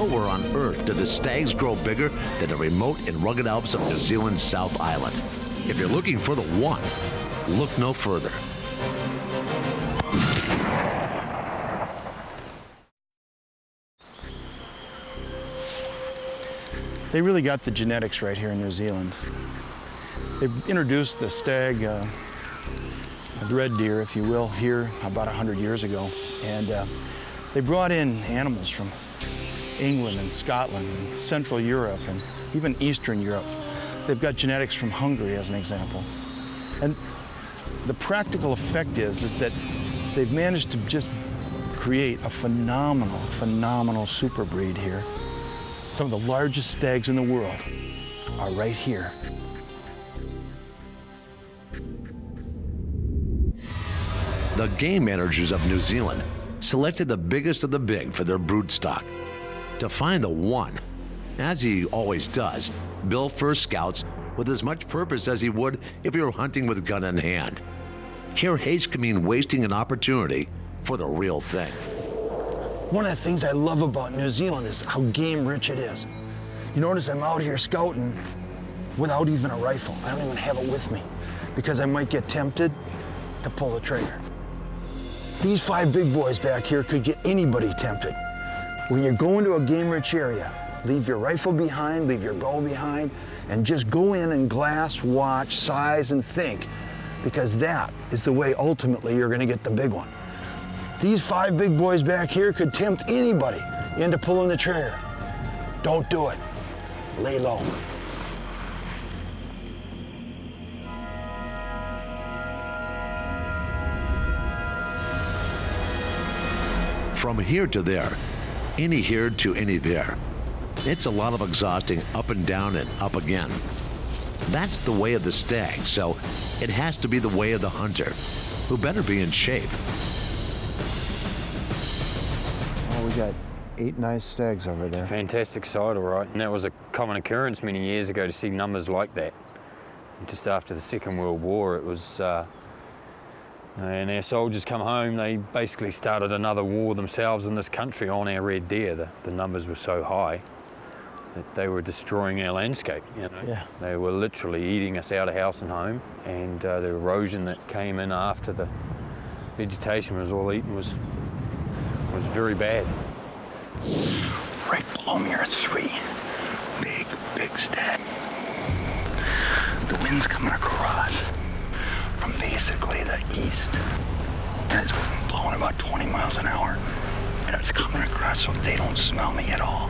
nowhere on Earth do the stags grow bigger than the remote and rugged Alps of New Zealand's South Island. If you're looking for the one, look no further. They really got the genetics right here in New Zealand. They've introduced the stag, the red deer, if you will, here about 100 years ago. And they brought in animals from England and Scotland and Central Europe and even Eastern Europe. They've got genetics from Hungary, as an example. And the practical effect is that they've managed to just create a phenomenal super breed here. Some of the largest stags in the world are right here. The game managers of New Zealand selected the biggest of the big for their brood stock. To find the one, as he always does, Bill first scouts with as much purpose as he would if he were hunting with gun in hand. Here, haste can mean wasting an opportunity for the real thing. One of the things I love about New Zealand is how game rich it is. You notice I'm out here scouting without even a rifle. I don't even have it with me because I might get tempted to pull the trigger. These 5 big boys back here could get anybody tempted. When you go into a game-rich area, leave your rifle behind, leave your bow behind, and just go in and glass, watch, size, and think, because that is the way ultimately you're gonna get the big one. These 5 big boys back here could tempt anybody into pulling the trigger. Don't do it. Lay low. From here to there, any here to any there. It's a lot of exhausting up and down and up again. That's the way of the stag, so it has to be the way of the hunter, who better be in shape. Well, we got 8 nice stags over there. Fantastic sight, all right. And that was a common occurrence many years ago to see numbers like that. Just after the Second World War, it was, and our soldiers come home, they basically started another war themselves in this country on our red deer. The numbers were so high that they were destroying our landscape, you know. Yeah. They were literally eating us out of house and home, and the erosion that came in after the vegetation was all eaten was very bad. Right below me are 3 big stag. The wind's coming across from basically the east, and it's blowing about 20 miles an hour, and it's coming across so they don't smell me at all.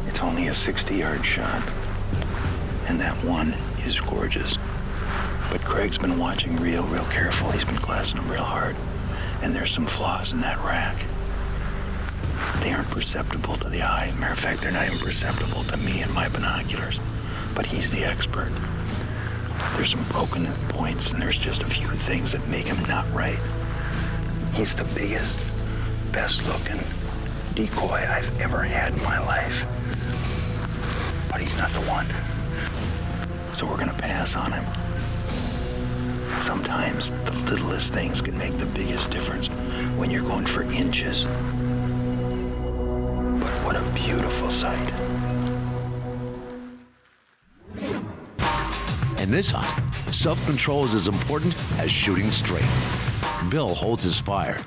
It's only a 60-yard shot, and that one is gorgeous. But Craig's been watching real careful. He's been glassing them real hard, and there's some flaws in that rack. They aren't perceptible to the eye. Matter of fact, they're not even perceptible to me and my binoculars, but he's the expert. There's some broken points, and there's just a few things that make him not right. He's the biggest, best-looking decoy I've ever had in my life. But he's not the one. So we're gonna pass on him. Sometimes the littlest things can make the biggest difference when you're going for inches. But what a beautiful sight. In this hunt, self-control is as important as shooting straight. Bill holds his fire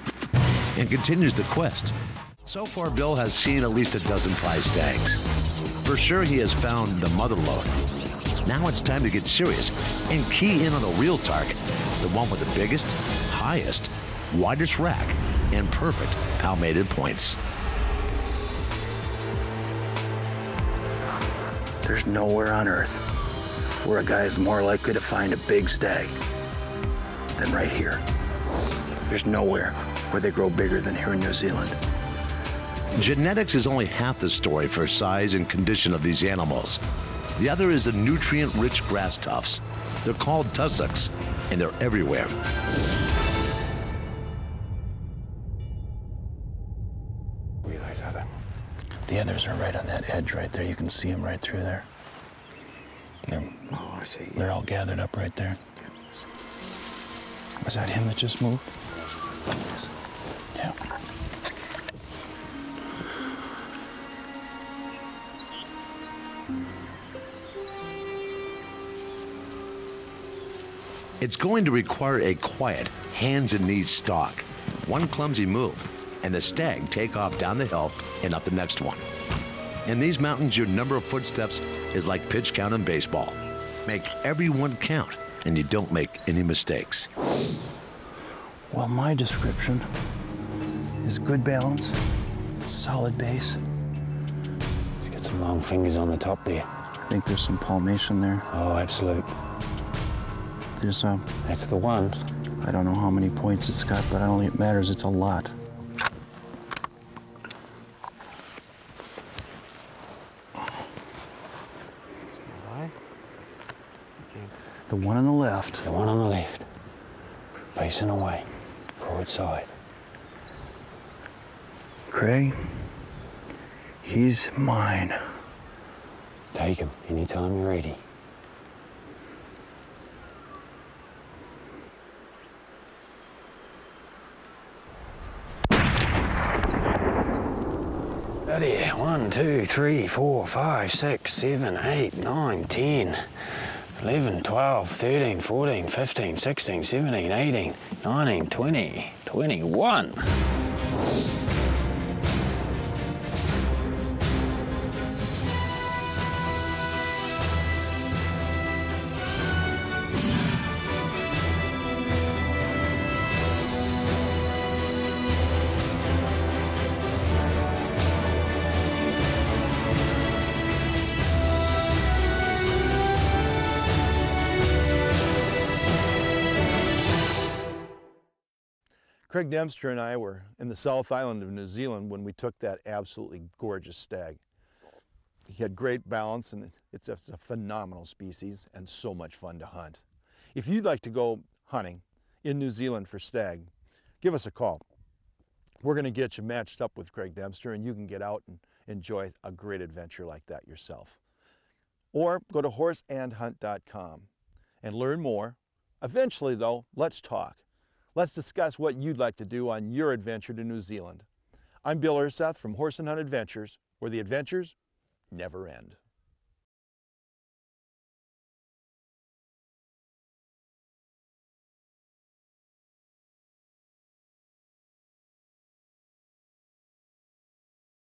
and continues the quest. So far, Bill has seen at least a dozen prize stags. For sure, he has found the mother lode. Now it's time to get serious and key in on the real target, the one with the biggest, highest, widest rack, and perfect palmated points. There's nowhere on Earth where a guy is more likely to find a big stag than right here. There's nowhere where they grow bigger than here in New Zealand. Genetics is only half the story for size and condition of these animals. The other is the nutrient-rich grass tufts. They're called tussocks, and they're everywhere. The others are right on that edge right there. You can see them right through there. I see. They're all gathered up right there. Was that him that just moved? Yeah. It's going to require a quiet, hands and knees stalk. One clumsy move, and the stag take off down the hill and up the next one. In these mountains, your number of footsteps is like pitch count in baseball. Make every one count, and you don't make any mistakes. Well, my description is good balance, solid base. He's got some long fingers on the top there. I think there's some palmation there. Oh, absolute. There's That's the one. I don't know how many points it's got, but I don't think it matters. It's a lot. The one on the left. The one on the left. Facing away. Broadside. Craig, he's mine. Take him anytime you're ready. Bloody 1, 2, 3, 4, 5, 6, 7, 8, 9, 10, 11, 12, 13, 14, 15, 16, 17, 18, 19, 20, 21. Craig Dempster and I were in the South Island of New Zealand when we took that absolutely gorgeous stag. He had great balance, and it's a phenomenal species and so much fun to hunt. If you'd like to go hunting in New Zealand for stag, give us a call. We're going to get you matched up with Craig Dempster, and you can get out and enjoy a great adventure like that yourself. Or go to horseandhunt.com and learn more. Eventually, though, let's talk. Let's discuss what you'd like to do on your adventure to New Zealand. I'm Bill Urseth from Horse and Hunt Adventures, where the adventures never end.